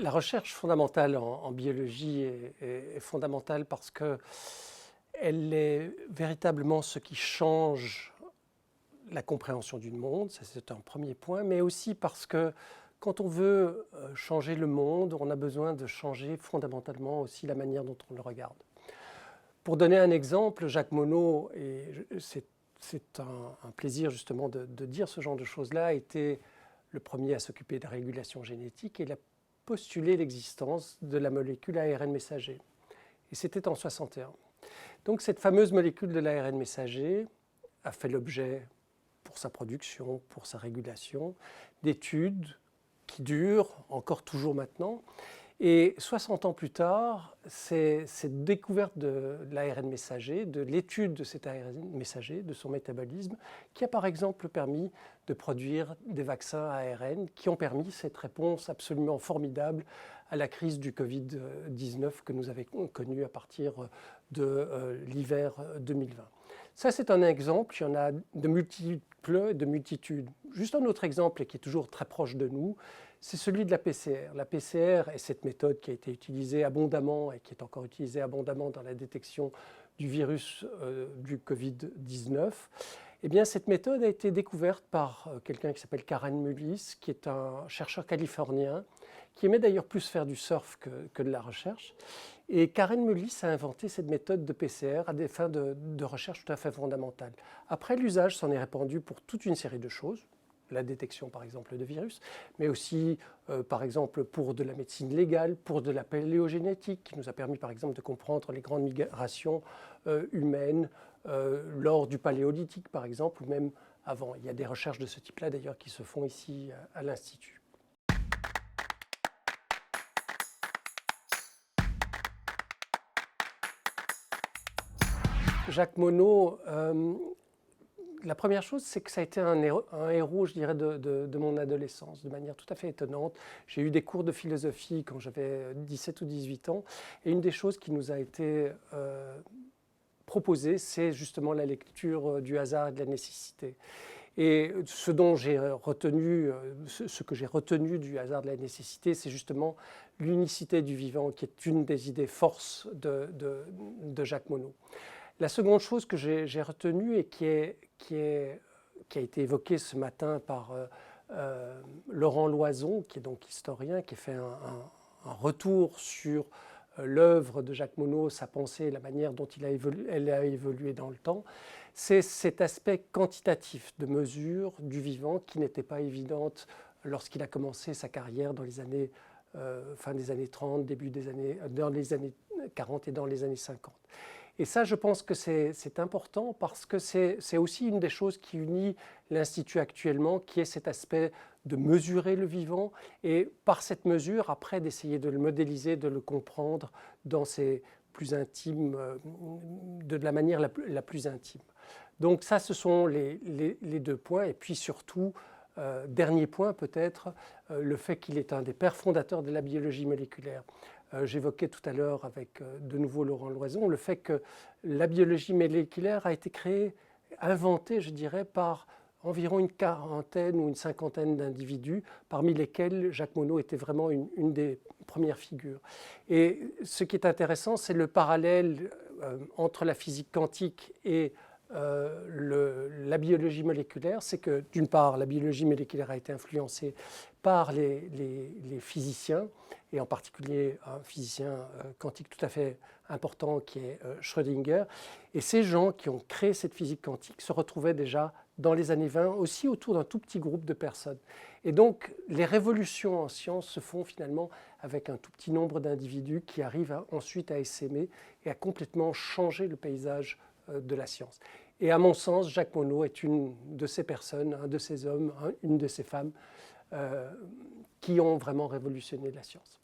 La recherche fondamentale en biologie est fondamentale parce qu'elle est véritablement ce qui change la compréhension du monde, ça c'est un premier point, mais aussi parce que quand on veut changer le monde, on a besoin de changer fondamentalement aussi la manière dont on le regarde. Pour donner un exemple, Jacques Monod, et c'est un plaisir justement de dire ce genre de choses-là, était le premier à s'occuper de régulation génétique et il a postulé l'existence de la molécule ARN messager. Et c'était en 61. Donc cette fameuse molécule de l'ARN messager a fait l'objet, pour sa production, pour sa régulation, d'études qui durent encore toujours maintenant. Et 60 ans plus tard, c'est cette découverte de l'ARN messager, de l'étude de cet ARN messager, de son métabolisme, qui a par exemple permis de produire des vaccins ARN qui ont permis cette réponse absolument formidable à la crise du Covid-19 que nous avons connue à partir de l'hiver 2020. Ça, c'est un exemple, il y en a de multiples, de multitudes. Juste un autre exemple, et qui est toujours très proche de nous, c'est celui de la PCR. La PCR est cette méthode qui a été utilisée abondamment et qui est encore utilisée abondamment dans la détection du virus du Covid-19. Eh bien, cette méthode a été découverte par quelqu'un qui s'appelle Karen Mullis, qui est un chercheur californien, qui aimait d'ailleurs plus faire du surf que de la recherche. Et Karen Mullis a inventé cette méthode de PCR à des fins de recherche tout à fait fondamentales. Après, l'usage s'en est répandu pour toute une série de choses, la détection par exemple de virus, mais aussi par exemple pour de la médecine légale, pour de la paléogénétique, qui nous a permis par exemple de comprendre les grandes migrations humaines lors du paléolithique par exemple, ou même avant. Il y a des recherches de ce type-là d'ailleurs qui se font ici à l'Institut. Jacques Monod, la première chose, c'est que ça a été un héros, je dirais, de mon adolescence, de manière tout à fait étonnante. J'ai eu des cours de philosophie quand j'avais 17 ou 18 ans, et une des choses qui nous a été proposée, c'est justement la lecture du hasard et de la nécessité. Et ce que j'ai retenu du hasard de la nécessité, c'est justement l'unicité du vivant, qui est une des idées forces de Jacques Monod. La seconde chose que j'ai retenue et qui a été évoquée ce matin par Laurent Loison, qui est donc historien, qui a fait un retour sur l'œuvre de Jacques Monod, sa pensée, la manière dont elle a évolué dans le temps, c'est cet aspect quantitatif de mesure du vivant qui n'était pas évidente lorsqu'il a commencé sa carrière dans les années fin des années 30, dans les années 40 et dans les années 50. Et ça, je pense que c'est important parce que c'est aussi une des choses qui unit l'Institut actuellement, qui est cet aspect de mesurer le vivant et par cette mesure, après, d'essayer de le modéliser, de le comprendre dans ses plus intimes, de la manière la plus intime. Donc ça, ce sont les deux points. Et puis surtout, dernier point peut-être, le fait qu'il est un des pères fondateurs de la biologie moléculaire. J'évoquais tout à l'heure avec de nouveau Laurent Loison le fait que la biologie moléculaire a été inventée, je dirais, par environ une quarantaine ou une cinquantaine d'individus, parmi lesquels Jacques Monod était vraiment une des premières figures. Et ce qui est intéressant, c'est le parallèle entre la physique quantique et la biologie moléculaire, c'est que d'une part, la biologie moléculaire a été influencée par les physiciens, et en particulier un physicien quantique tout à fait important qui est Schrödinger. Et ces gens qui ont créé cette physique quantique se retrouvaient déjà dans les années 20 aussi autour d'un tout petit groupe de personnes. Et donc les révolutions en sciences se font finalement avec un tout petit nombre d'individus qui arrivent ensuite à essaimer et à complètement changer le paysage de la science. Et à mon sens, Jacques Monod est une de ces personnes, un de ces hommes, une de ces femmes qui ont vraiment révolutionné la science.